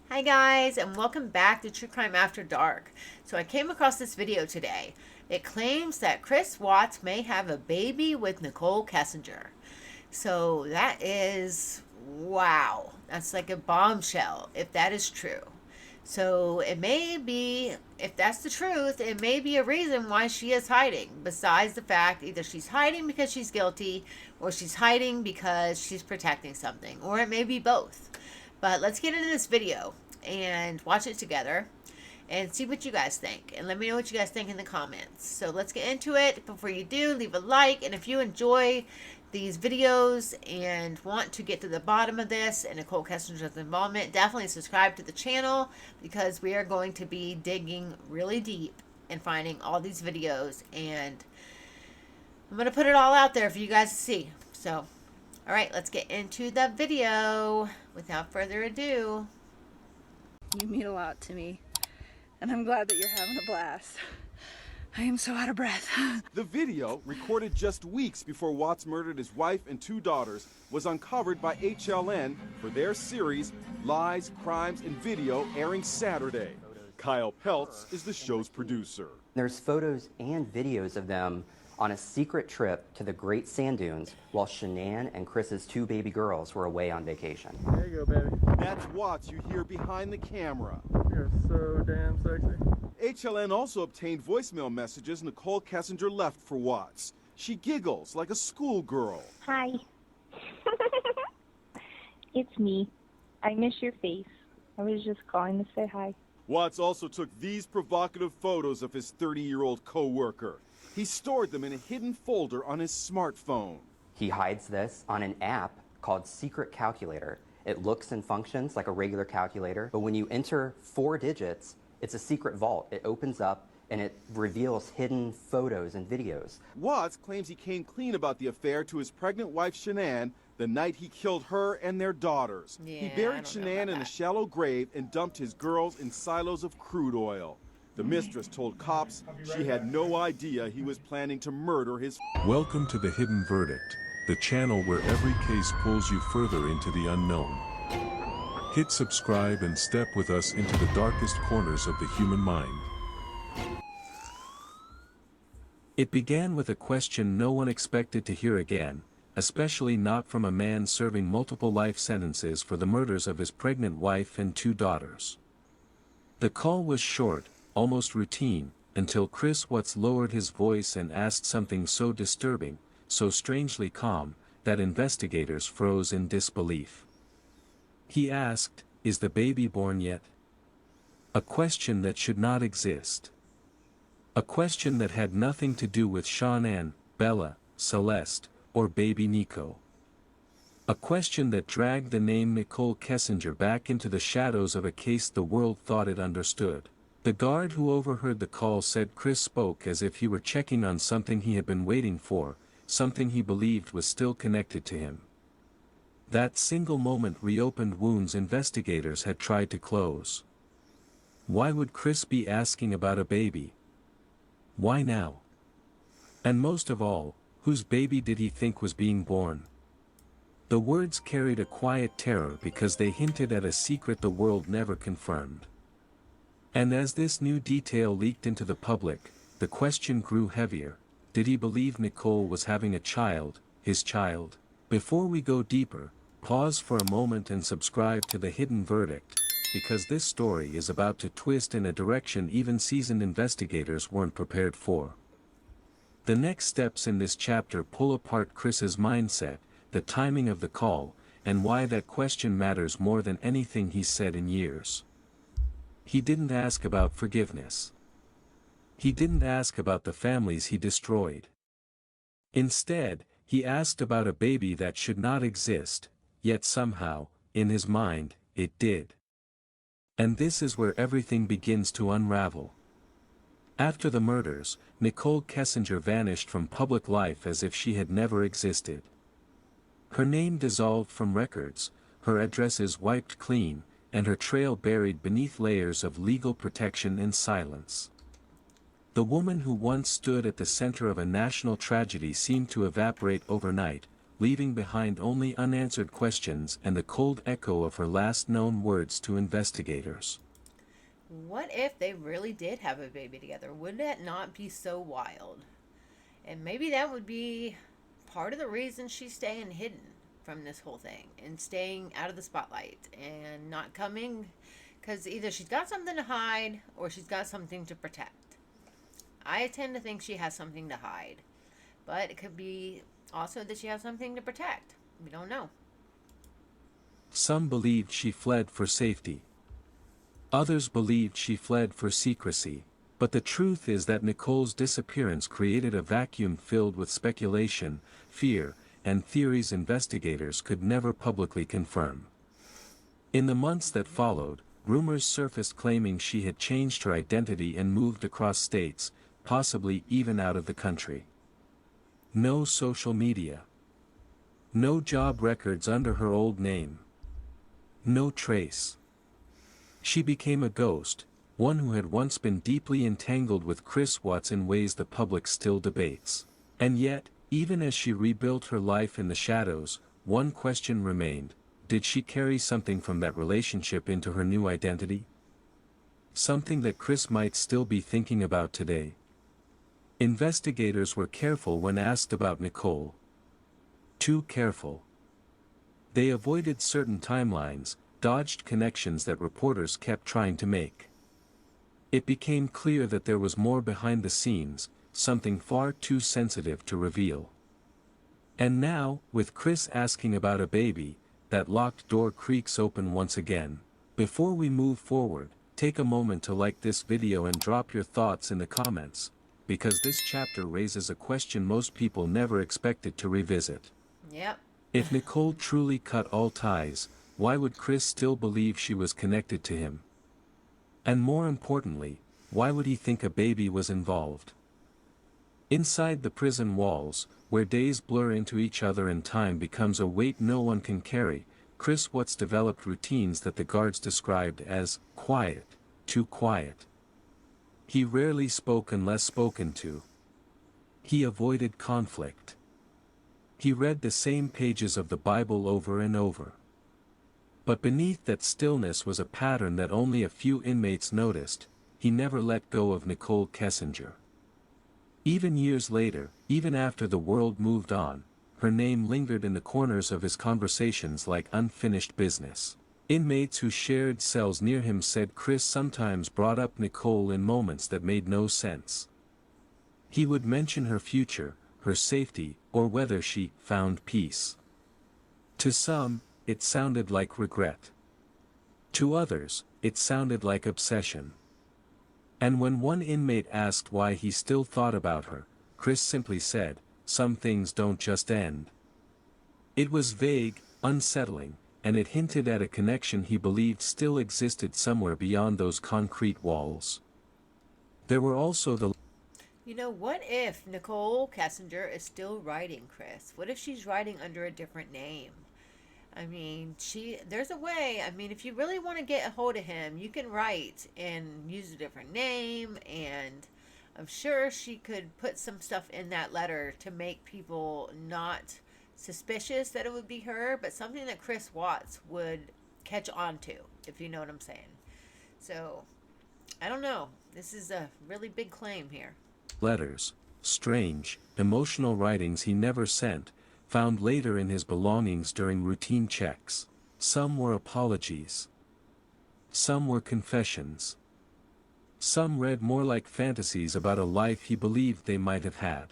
Hi guys, and welcome back to True Crime After Dark. So I came across this video today. It claims that Chris Watts may have a baby with Nichol Kessinger. So that is, wow, that's like a bombshell if that is true. So it may be, if that's the truth, it may be a reason why she is hiding. Besides the fact either she's hiding because she's guilty or she's hiding because she's protecting something, or it may be both. But let's get into this video and watch it together and see what you guys think. And let me know what you guys think in the comments. So let's get into it. Before you do, leave a like. And if you enjoy these videos and want to get to the bottom of this and Nichol Kessinger's involvement, definitely subscribe to the channel because we are going to be digging really deep and finding all these videos. And I'm going to put it all out there for you guys to see. So, all right, let's get into the video without further ado. You mean a lot to me, and I'm glad that you're having a blast. I am so out of breath. The video, recorded just weeks before Watts murdered his wife and two daughters, was uncovered by HLN for their series Lies, Crimes, and Video, airing Saturday. Kyle Peltz is the show's producer. There's photos and videos of them on a secret trip to the Great Sand Dunes while Shanann and Chris's two baby girls were away on vacation. There you go, baby. That's Watts you hear behind the camera. You're so damn sexy. HLN also obtained voicemail messages Nichol Kessinger left for Watts. She giggles like a schoolgirl. Hi. It's me. I miss your face. I was just calling to say hi. Watts also took these provocative photos of his 30-year-old co-worker. He stored them in a hidden folder on his smartphone. He hides this on an app called Secret Calculator. It looks and functions like a regular calculator, but when you enter 4 digits, it's a secret vault. It opens up and it reveals hidden photos and videos. Watts claims he came clean about the affair to his pregnant wife Shanann the night he killed her and their daughters. Yeah, He buried Shanann in a that. shallow grave and dumped his girls in silos of crude oil. The mistress told cops she had no idea he was planning to murder his. Welcome to The Hidden Verdict, the channel where every case pulls you further into the unknown. Hit subscribe and step with us into the darkest corners of the human mind. It began with a question no one expected to hear again, especially not from a man serving multiple life sentences for the murders of his pregnant wife and 2 daughters. The call was short, almost routine, until Chris Watts lowered his voice and asked something so disturbing, so strangely calm, that investigators froze in disbelief. He asked, "Is the baby born yet?" A question that should not exist. A question that had nothing to do with Shanann, Bella, Celeste, or baby Nico. A question that dragged the name Nichol Kessinger back into the shadows of a case the world thought it understood. The guard who overheard the call said Chris spoke as if he were checking on something he had been waiting for, something he believed was still connected to him. That single moment reopened wounds investigators had tried to close. Why would Chris be asking about a baby? Why now? And most of all, whose baby did he think was being born? The words carried a quiet terror because they hinted at a secret the world never confirmed. And as this new detail leaked into the public, the question grew heavier. Did he believe Nicole was having a child, his child? Before we go deeper, pause for a moment and subscribe to The Hidden Verdict, because this story is about to twist in a direction even seasoned investigators weren't prepared for. The next steps in this chapter pull apart Chris's mindset, the timing of the call, and why that question matters more than anything he's said in years. He didn't ask about forgiveness. He didn't ask about the families he destroyed. Instead, he asked about a baby that should not exist, yet somehow, in his mind, it did. And this is where everything begins to unravel. After the murders, Nichol Kessinger vanished from public life as if she had never existed. Her name dissolved from records, her addresses wiped clean, and her trail buried beneath layers of legal protection and silence. The woman who once stood at the center of a national tragedy seemed to evaporate overnight, leaving behind only unanswered questions and the cold echo of her last known words to investigators. What if they really did have a baby together? Would that not be so wild? And maybe that would be part of the reason she's staying hidden from this whole thing and staying out of the spotlight and not coming, because either she's got something to hide or she's got something to protect. I tend to think she has something to hide, but it could be also that she has something to protect. We don't know. Some believed she fled for safety. Others believed she fled for secrecy, but the truth is that Nicole's disappearance created a vacuum filled with speculation, fear, and theories investigators could never publicly confirm. In the months that followed, rumors surfaced claiming she had changed her identity and moved across states, possibly even out of the country. No social media. No job records under her old name. No trace. She became a ghost, one who had once been deeply entangled with Chris Watts in ways the public still debates. And yet, even as she rebuilt her life in the shadows, one question remained: did she carry something from that relationship into her new identity? Something that Chris might still be thinking about today. Investigators were careful when asked about Nicole. Too careful. They avoided certain timelines, dodged connections that reporters kept trying to make. It became clear that there was more behind the scenes, something far too sensitive to reveal. And now, with Chris asking about a baby, that locked door creaks open once again. Before we move forward, take a moment to like this video and drop your thoughts in the comments, because this chapter raises a question most people never expected to revisit. Yep. If Nicole truly cut all ties, why would Chris still believe she was connected to him? And more importantly, why would he think a baby was involved? Inside the prison walls, where days blur into each other and time becomes a weight no one can carry, Chris Watts developed routines that the guards described as quiet, too quiet. He rarely spoke unless spoken to. He avoided conflict. He read the same pages of the Bible over and over. But beneath that stillness was a pattern that only a few inmates noticed: he never let go of Nichol Kessinger. Even years later, even after the world moved on, her name lingered in the corners of his conversations like unfinished business. Inmates who shared cells near him said Chris sometimes brought up Nicole in moments that made no sense. He would mention her future, her safety, or whether she found peace. To some, it sounded like regret. To others, it sounded like obsession. And when one inmate asked why he still thought about her, Chris simply said, "Some things don't just end." It was vague, unsettling, and it hinted at a connection he believed still existed somewhere beyond those concrete walls. There were also the What if Nichol Kessinger is still writing Chris? What if she's writing under a different name? I mean, there's a way. I mean, if you really want to get a hold of him, you can write and use a different name, and I'm sure she could put some stuff in that letter to make people not suspicious that it would be her, but something that Chris Watts would catch on to, if you know what I'm saying. So, I don't know. This is a really big claim here. letters, strange, emotional writings he never sent, found later in his belongings during routine checks. Some were apologies. Some were confessions. Some read more like fantasies about a life he believed they might have had.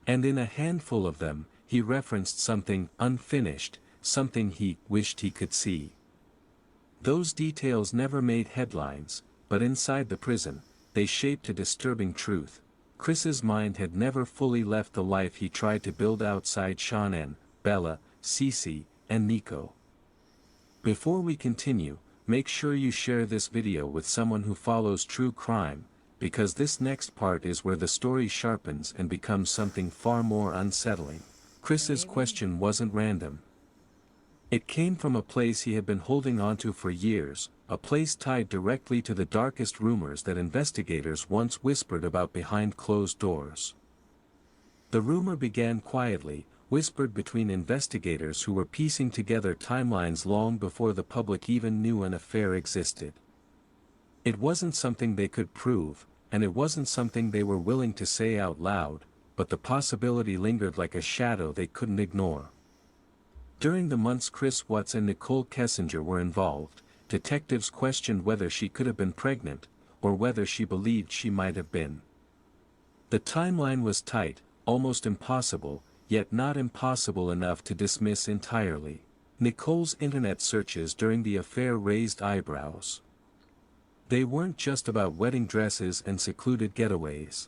And in a handful of them, he referenced something unfinished, something he wished he could see. Those details never made headlines, but inside the prison, they shaped a disturbing truth. Chris's mind had never fully left the life he tried to build outside Shannon, Bella, Cece, and Nico. Before we continue, make sure you share this video with someone who follows true crime, because this next part is where the story sharpens and becomes something far more unsettling. Chris's question wasn't random. It came from a place he had been holding onto for years, a place tied directly to the darkest rumors that investigators once whispered about behind closed doors. The rumor began quietly, whispered between investigators who were piecing together timelines long before the public even knew an affair existed. It wasn't something they could prove, and it wasn't something they were willing to say out loud, but the possibility lingered like a shadow they couldn't ignore. During the months Chris Watts and Nichol Kessinger were involved, detectives questioned whether she could have been pregnant, or whether she believed she might have been. The timeline was tight, almost impossible, yet not impossible enough to dismiss entirely. Nicole's internet searches during the affair raised eyebrows. They weren't just about wedding dresses and secluded getaways.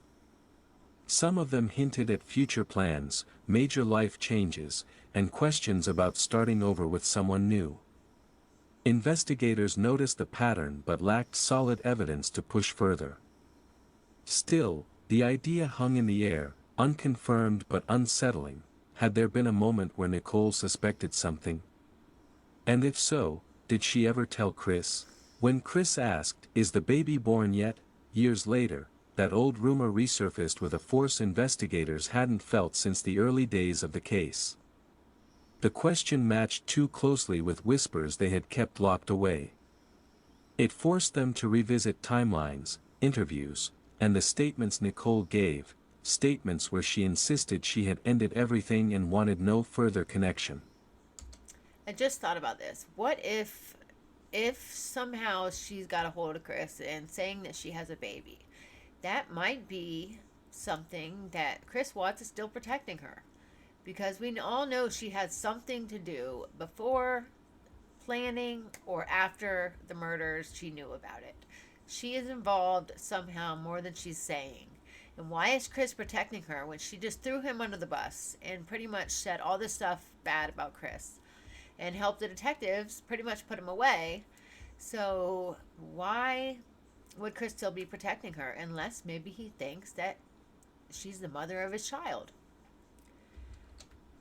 Some of them hinted at future plans, major life changes, and questions about starting over with someone new. Investigators noticed the pattern but lacked solid evidence to push further. Still, the idea hung in the air, unconfirmed but unsettling. Had there been a moment where Nicole suspected something? And if so, did she ever tell Chris? When Chris asked, "Is the baby born yet?" years later, that old rumor resurfaced with a force investigators hadn't felt since the early days of the case. The question matched too closely with whispers they had kept locked away. It forced them to revisit timelines, interviews, and the statements Nicole gave, statements where she insisted she had ended everything and wanted no further connection. I just thought about this. What if somehow she's got a hold of Chris and saying that she has a baby? That might be something that Chris Watts is still protecting her. Because we all know she had something to do before planning or after the murders. She knew about it. She is involved somehow more than she's saying. And why is Chris protecting her when she just threw him under the bus and pretty much said all this stuff bad about Chris and helped the detectives pretty much put him away? So why would Chris still be protecting her unless maybe he thinks that she's the mother of his child?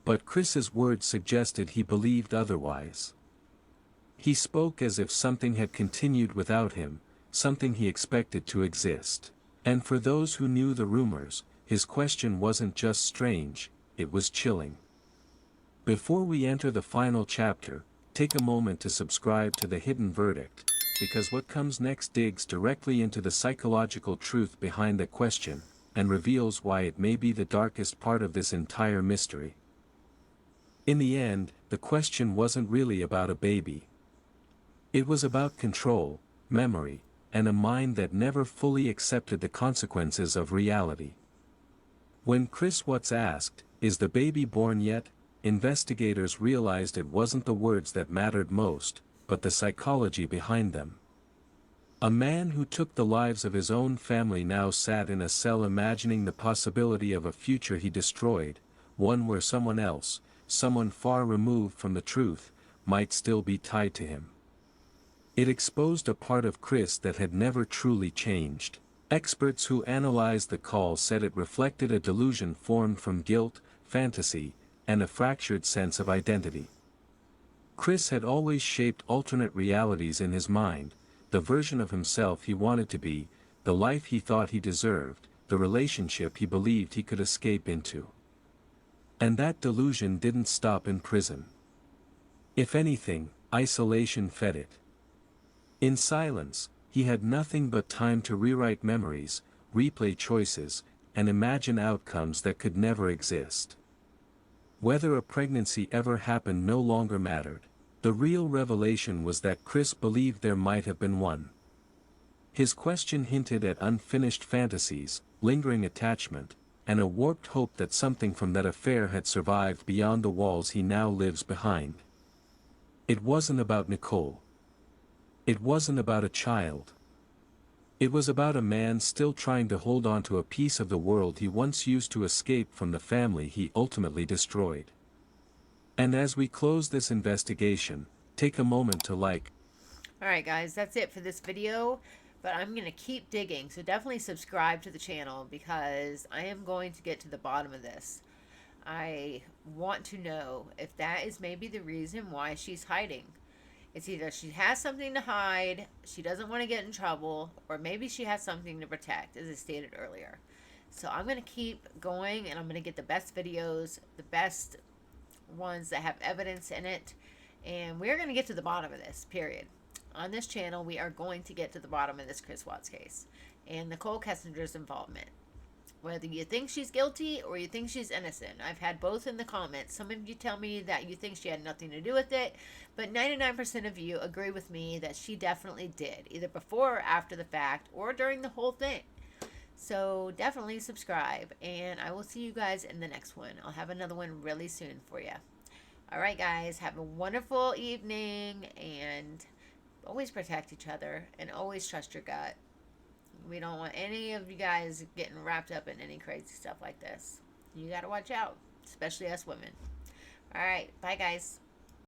But Chris's words suggested he believed otherwise. He spoke as if something had continued without him, something he expected to exist. And for those who knew the rumors, his question wasn't just strange, it was chilling. Before we enter the final chapter, take a moment to subscribe to The Hidden Verdict, because what comes next digs directly into the psychological truth behind the question, and reveals why it may be the darkest part of this entire mystery. In the end, the question wasn't really about a baby. It was about control, memory, and a mind that never fully accepted the consequences of reality. When Chris Watts asked, "Is the baby born yet?" investigators realized it wasn't the words that mattered most, but the psychology behind them. A man who took the lives of his own family now sat in a cell imagining the possibility of a future he destroyed, one where someone else, someone far removed from the truth, might still be tied to him. It exposed a part of Chris that had never truly changed. Experts who analyzed the call said it reflected a delusion formed from guilt, fantasy, and a fractured sense of identity. Chris had always shaped alternate realities in his mind, the version of himself he wanted to be, the life he thought he deserved, the relationship he believed he could escape into. And that delusion didn't stop in prison. If anything, isolation fed it. In silence, he had nothing but time to rewrite memories, replay choices, and imagine outcomes that could never exist. Whether a pregnancy ever happened no longer mattered. The real revelation was that Chris believed there might have been one. His question hinted at unfinished fantasies, lingering attachment, and a warped hope that something from that affair had survived beyond the walls he now lives behind. It wasn't about Nicole. It wasn't about a child. It was about a man still trying to hold on to a piece of the world he once used to escape from the family he ultimately destroyed. And as we close this investigation, take a moment to like. Alright guys, that's it for this video, but I'm going to keep digging, so definitely subscribe to the channel because I am going to get to the bottom of this. I want to know if that is maybe the reason why she's hiding. It's either she has something to hide, she doesn't want to get in trouble, or maybe she has something to protect, as I stated earlier. So I'm going to keep going, and I'm going to get the best videos, the best ones that have evidence in it. And we're going to get to the bottom of this, period. On this channel, we are going to get to the bottom of this Chris Watts case and Nichol Kessinger's involvement. Whether you think she's guilty or you think she's innocent. I've had both in the comments. Some of you tell me that you think she had nothing to do with it, but 99% of you agree with me that she definitely did, either before or after the fact or during the whole thing. So definitely subscribe, and I will see you guys in the next one. I'll have another one really soon for you. All right, guys, have a wonderful evening, and always protect each other and always trust your gut. We don't want any of you guys getting wrapped up in any crazy stuff like this. You got to watch out, especially us women. All right. Bye, guys.